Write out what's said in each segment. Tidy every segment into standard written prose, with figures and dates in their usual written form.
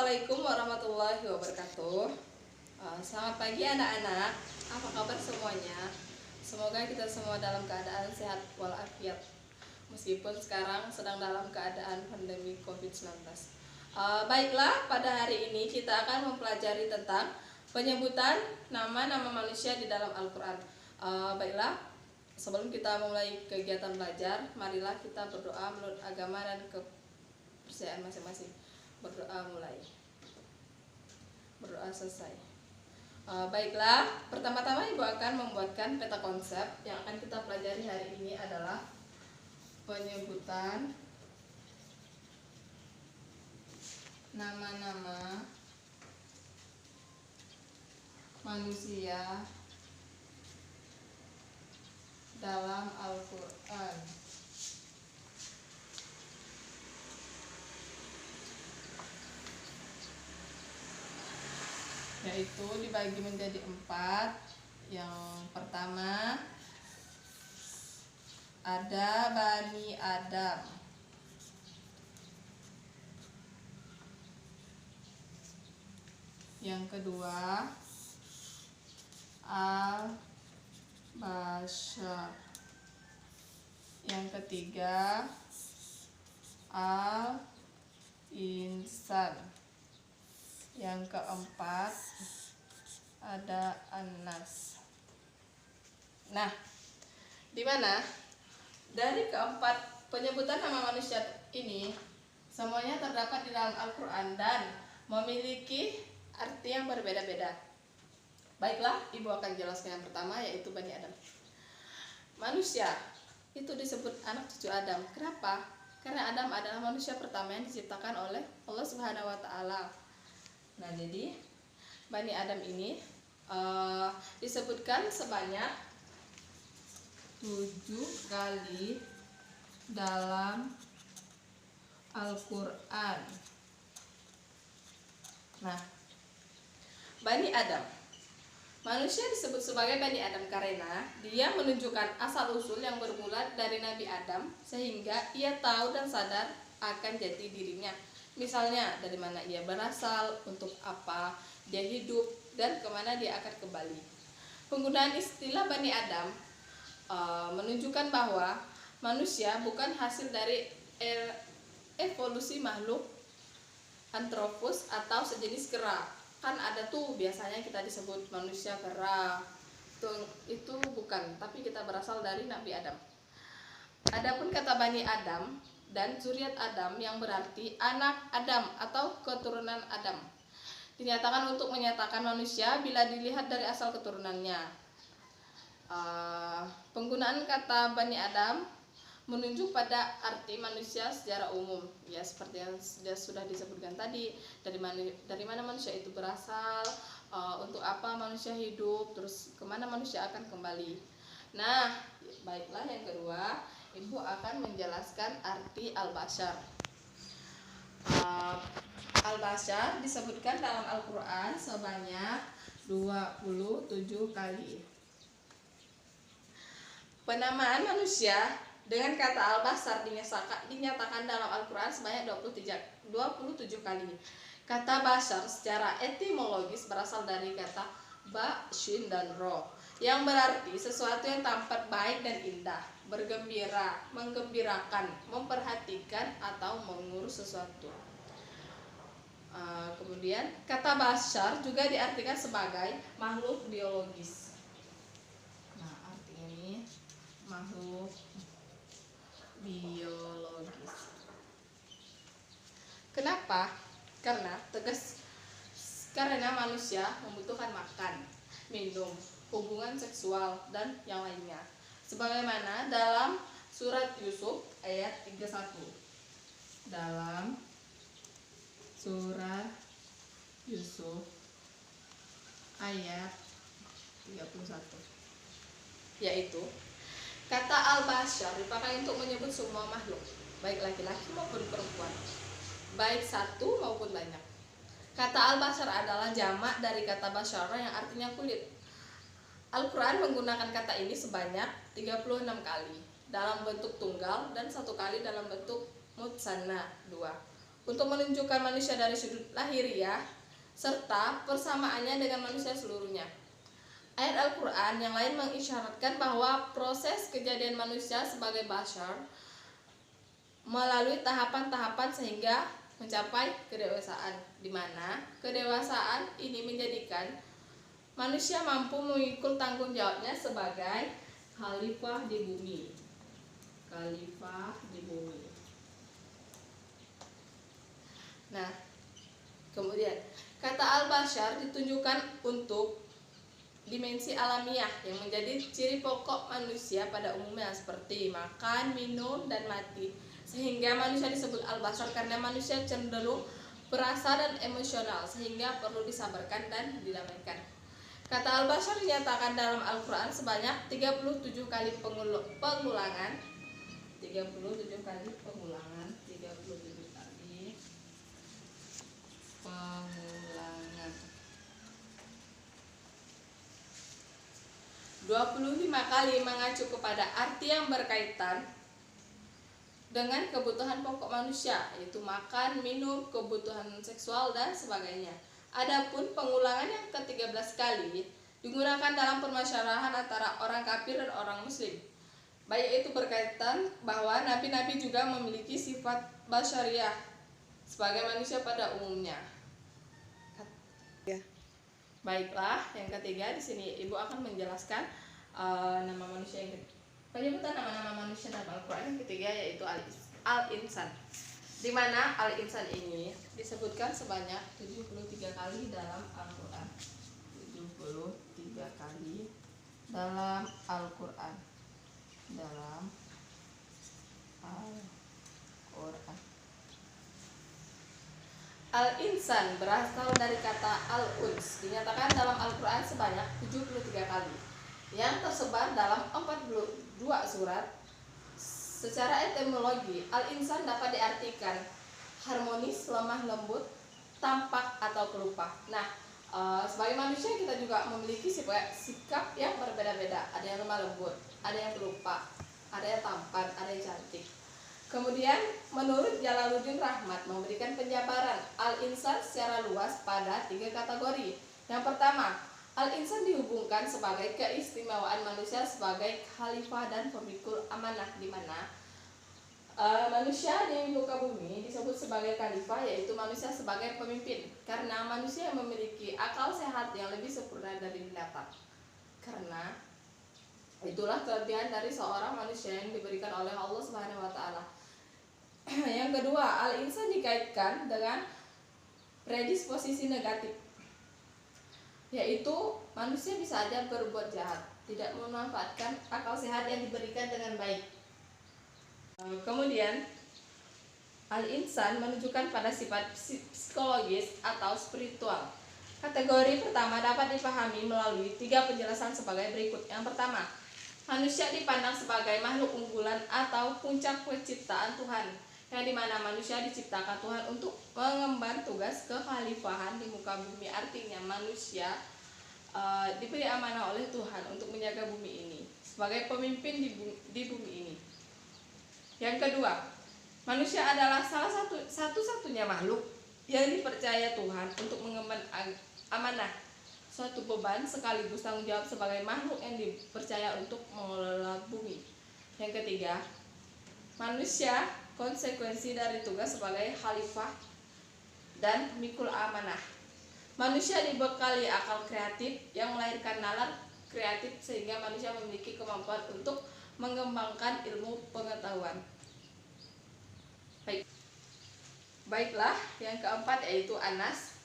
Assalamualaikum warahmatullahi wabarakatuh. Selamat pagi anak-anak. Apa kabar semuanya? Semoga kita semua dalam keadaan sehat walafiat, meskipun sekarang sedang dalam keadaan pandemi COVID-19. Baiklah, pada hari ini kita akan mempelajari tentang penyebutan nama-nama manusia di dalam Al-Quran. Baiklah, sebelum kita memulai kegiatan belajar, marilah kita berdoa menurut agama dan kepercayaan masing-masing. Berdoa mulai, berdoa selesai. Baiklah, pertama-tama Ibu akan membuatkan peta konsep. Yang akan kita pelajari hari ini adalah penyebutan nama-nama manusia dalam Al-Quran. Yaitu dibagi menjadi 4. Yang pertama ada Bani Adam. Yang kedua Al-Bashar. Yang ketiga Al-Insan. Yang keempat ada An-Nas. Nah, di mana dari keempat penyebutan nama manusia ini semuanya terdapat di dalam Al-Quran dan memiliki arti yang berbeda-beda. Baiklah, Ibu akan jelaskan yang pertama, yaitu Bani Adam. Manusia itu disebut anak cucu Adam. Kenapa? Karena Adam adalah manusia pertama yang diciptakan oleh Allah Subhanahu wa Ta'ala. Nah, jadi Bani Adam ini disebutkan sebanyak 7 kali dalam Al-Quran. Nah, Bani Adam, manusia disebut sebagai Bani Adam karena dia menunjukkan asal-usul yang bermula dari Nabi Adam, sehingga ia tahu dan sadar akan jati dirinya. Misalnya, dari mana ia berasal, untuk apa dia hidup, dan kemana dia akan kembali. Penggunaan istilah Bani Adam menunjukkan bahwa manusia bukan hasil dari evolusi makhluk antropos atau sejenis kera. Kan ada tuh biasanya kita disebut manusia kera. Itu bukan, tapi kita berasal dari Nabi Adam. Adapun kata Bani Adam dan zuriat Adam yang berarti anak Adam atau keturunan Adam, dinyatakan untuk menyatakan manusia bila dilihat dari asal keturunannya. Penggunaan kata Bani Adam menunjuk pada arti manusia secara umum, ya seperti yang sudah disebutkan tadi, dari mana manusia itu berasal, untuk apa manusia hidup, terus kemana manusia akan kembali. Nah, baiklah, yang kedua Ibu akan menjelaskan arti Al-Bashar. Al-Bashar disebutkan dalam Al-Quran sebanyak 27 kali. Penamaan manusia dengan kata Al-Bashar dinyatakan dalam Al-Quran sebanyak 27 kali. Kata Bashar secara etimologis berasal dari kata ba, shin, dan ro, yang berarti sesuatu yang tampak baik dan indah, bergembira, menggembirakan, memperhatikan, atau mengurus sesuatu. Kemudian kata Bashar juga diartikan sebagai makhluk biologis. Nah, artinya ini makhluk biologis. Kenapa? Karena manusia membutuhkan makan, minum, hubungan seksual, dan yang lainnya. Sebagaimana dalam surat Yusuf ayat 31. Dalam surat Yusuf ayat 31, yaitu kata Al-Bashar dipakai untuk menyebut semua makhluk, baik laki-laki maupun perempuan, baik satu maupun banyak. Kata Al-Bashar adalah jamak dari kata Bashara yang artinya kulit. Al-Quran menggunakan kata ini sebanyak 36 kali dalam bentuk tunggal dan 1 kali dalam bentuk mutsanna 2. untuk menunjukkan manusia dari sudut lahiriah serta persamaannya dengan manusia seluruhnya. Ayat Al-Quran yang lain mengisyaratkan bahwa proses kejadian manusia sebagai bashar melalui tahapan-tahapan sehingga mencapai kedewasaan, di mana kedewasaan ini menjadikan manusia mampu memikul tanggung jawabnya sebagai khalifah di bumi. Khalifah di bumi. Nah, kemudian kata al-bashar ditunjukkan untuk dimensi alamiah yang menjadi ciri pokok manusia pada umumnya seperti makan, minum, dan mati. Sehingga manusia disebut al-bashar karena manusia cenderung perasa dan emosional sehingga perlu disabarkan dan didamaikan. Kata al-bashar dinyatakan dalam Al-Quran sebanyak 37 kali pengulangan. 37 kali pengulangan. 37 kali pengulangan. 25 kali mengacu kepada arti yang berkaitan dengan kebutuhan pokok manusia, yaitu makan, minum, kebutuhan seksual, dan sebagainya. Adapun pengulangan yang ke-13 kali digunakan dalam permasalahan antara orang kafir dan orang muslim. Baik itu berkaitan bahwa nabi-nabi juga memiliki sifat basyariah sebagai manusia pada umumnya. Baiklah, yang ketiga di sini Ibu akan menjelaskan nama manusia yang penyebutan nama-nama manusia dalam Al-Quran yang ketiga yaitu Al-Insan. Di mana Al-Insan ini disebutkan sebanyak 73 kali dalam Al-Quran. 73 kali dalam Al-Quran. Dalam Al-Quran. Al-Insan berasal dari kata Al-Uns, dinyatakan dalam Al-Quran sebanyak 73 kali, yang tersebar dalam 42 surat. Secara etimologi, Al-Insan dapat diartikan harmonis, lemah lembut, tampak, atau pelupa. Nah, sebagai manusia kita juga memiliki sikap yang berbeda-beda. Ada yang lemah lembut, ada yang pelupa, ada yang tampan, ada yang cantik. Kemudian menurut Jalaluddin Rahmat memberikan penjabaran Al-Insan secara luas pada 3 kategori. Yang pertama, Al-Insan dihubungkan sebagai keistimewaan manusia sebagai khalifah dan pemikul amanah, di mana manusia di muka bumi disebut sebagai khalifah, yaitu manusia sebagai pemimpin, karena manusia yang memiliki akal sehat yang lebih sempurna dari binatang. Karena itulah kelebihan dari seorang manusia yang diberikan oleh Allah Subhanahu wa taala. Yang kedua, Al-Insan dikaitkan dengan predisposisi negatif, yaitu manusia bisa saja berbuat jahat, tidak memanfaatkan akal sehat yang diberikan dengan baik. Kemudian Al-Insan menunjukkan pada sifat psikologis atau spiritual. Kategori pertama dapat dipahami melalui 3 penjelasan sebagai berikut. Yang pertama, manusia dipandang sebagai makhluk unggulan atau puncak penciptaan Tuhan, yang dimana manusia diciptakan Tuhan untuk mengemban tugas kekhalifahan di muka bumi. Artinya manusia diberi amanah oleh Tuhan untuk menjaga bumi ini sebagai pemimpin di bumi ini. Yang kedua, manusia adalah satu-satunya makhluk yang dipercaya Tuhan untuk mengemban amanah, suatu beban sekaligus tanggung jawab sebagai makhluk yang dipercaya untuk mengelola bumi. Yang ketiga, manusia konsekuensi dari tugas sebagai khalifah dan pemikul amanah. Manusia dibekali akal kreatif yang melahirkan nalar kreatif sehingga manusia memiliki kemampuan untuk mengembangkan ilmu pengetahuan. Baiklah, yang keempat yaitu Anas,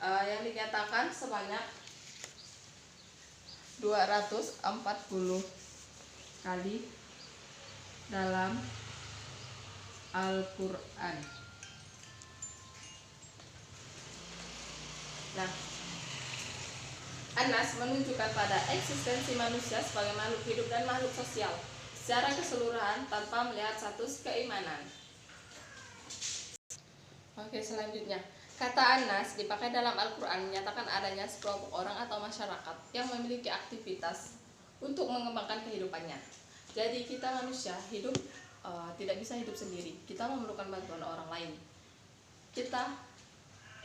yang dinyatakan sebanyak 240 kali dalam Al-Quran. Nah, Anas menunjukkan pada eksistensi manusia sebagai makhluk hidup dan makhluk sosial secara keseluruhan tanpa melihat status keimanan. Oke, selanjutnya, kata Anas dipakai dalam Al-Quran menyatakan adanya sekelompok orang atau masyarakat yang memiliki aktivitas untuk mengembangkan kehidupannya. Jadi kita manusia hidup tidak bisa hidup sendiri, kita memerlukan bantuan orang lain.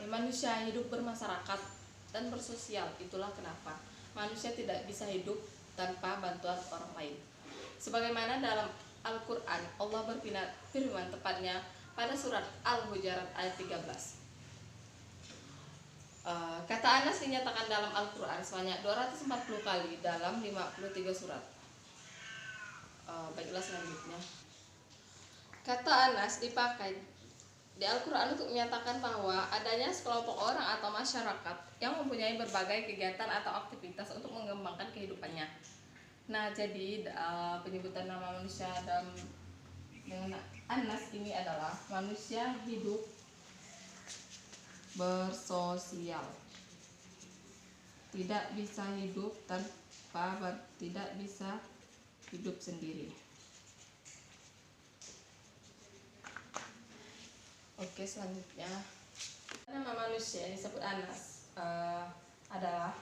manusia hidup bermasyarakat dan bersosial. Itulah kenapa manusia tidak bisa hidup tanpa bantuan orang lain. Sebagaimana dalam Al-Quran Allah berfirman tepatnya pada surat Al-Hujurat ayat 13. Kata Anas dinyatakan dalam Al-Quran sebanyak 240 kali dalam 53 surat. Baiklah, selanjutnya kata Anas dipakai di Al-Quran untuk menyatakan bahwa adanya sekelompok orang atau masyarakat yang mempunyai berbagai kegiatan atau aktivitas untuk mengembangkan kehidupannya. Nah, jadi penyebutan nama manusia dalam Anas ini adalah manusia hidup bersosial, tidak bisa hidup tidak bisa hidup sendiri. Oke, selanjutnya nama manusia yang disebut Anas adalah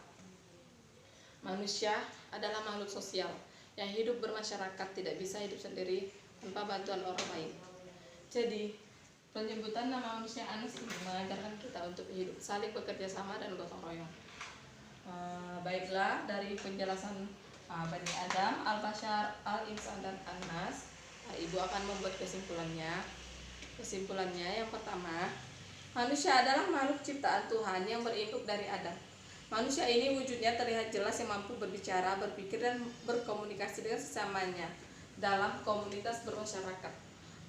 manusia adalah makhluk sosial yang hidup bermasyarakat, tidak bisa hidup sendiri tanpa bantuan orang lain. Jadi penyebutan nama manusia Anas ini mengajarkan kita untuk hidup saling bekerja sama dan gotong royong. Baiklah, dari penjelasan Bani Adam, Al-Bashar, Al-Insan, dan Anas, Ibu akan membuat kesimpulannya. Kesimpulannya yang pertama, manusia adalah makhluk ciptaan Tuhan yang berinduk dari Adam. Manusia ini wujudnya terlihat jelas yang mampu berbicara, berpikir, dan berkomunikasi dengan sesamanya dalam komunitas bermasyarakat.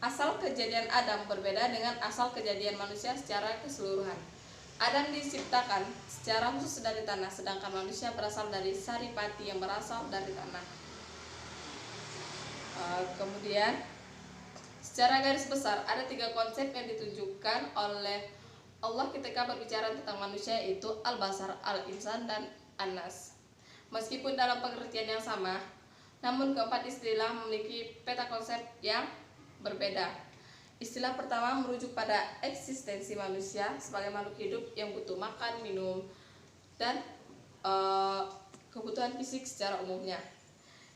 Asal kejadian Adam berbeda dengan asal kejadian manusia secara keseluruhan. Adam diciptakan secara khusus dari tanah, sedangkan manusia berasal dari saripati yang berasal dari tanah. Kemudian secara garis besar ada 3 konsep yang ditunjukkan oleh Allah ketika berbicara tentang manusia, yaitu Al-Bashar, Al-Insan, dan Anas. Meskipun dalam pengertian yang sama, namun keempat istilah memiliki peta konsep yang berbeda. Istilah pertama merujuk pada eksistensi manusia sebagai makhluk hidup yang butuh makan, minum, dan kebutuhan fisik secara umumnya.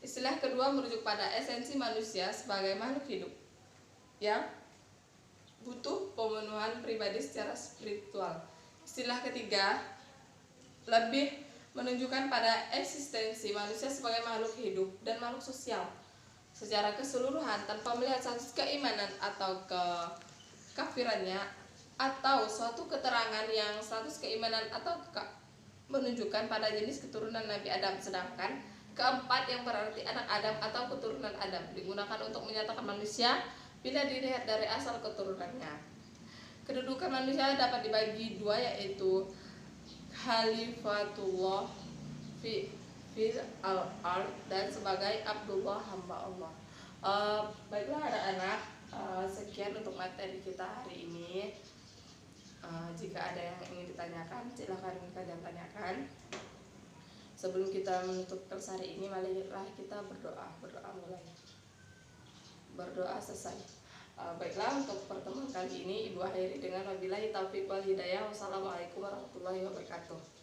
Istilah kedua merujuk pada esensi manusia sebagai makhluk hidup yang butuh pemenuhan pribadi secara spiritual. Istilah ketiga lebih menunjukkan pada eksistensi manusia sebagai makhluk hidup dan makhluk sosial secara keseluruhan tanpa melihat status keimanan atau kekafirannya atau suatu keterangan yang status keimanan atau menunjukkan pada jenis keturunan Nabi Adam. Sedangkan keempat yang berarti anak Adam atau keturunan Adam digunakan untuk menyatakan manusia bila dilihat dari asal keturunannya. Kedudukan manusia dapat dibagi 2, yaitu khalifatullah fi al-ard dan sebagai Abdullah, hamba Allah. Baiklah anak-anak, sekian untuk materi kita hari ini. Jika ada yang ingin ditanyakan, silakan kalian tanyakan. Sebelum kita menutup kelas hari ini, marilah kita berdoa mulai. Berdoa selesai. Baiklah, untuk pertemuan kali ini Ibu akhiri dengan wabillahi taufiq wal hidayah. Wassalamualaikum warahmatullahi wabarakatuh.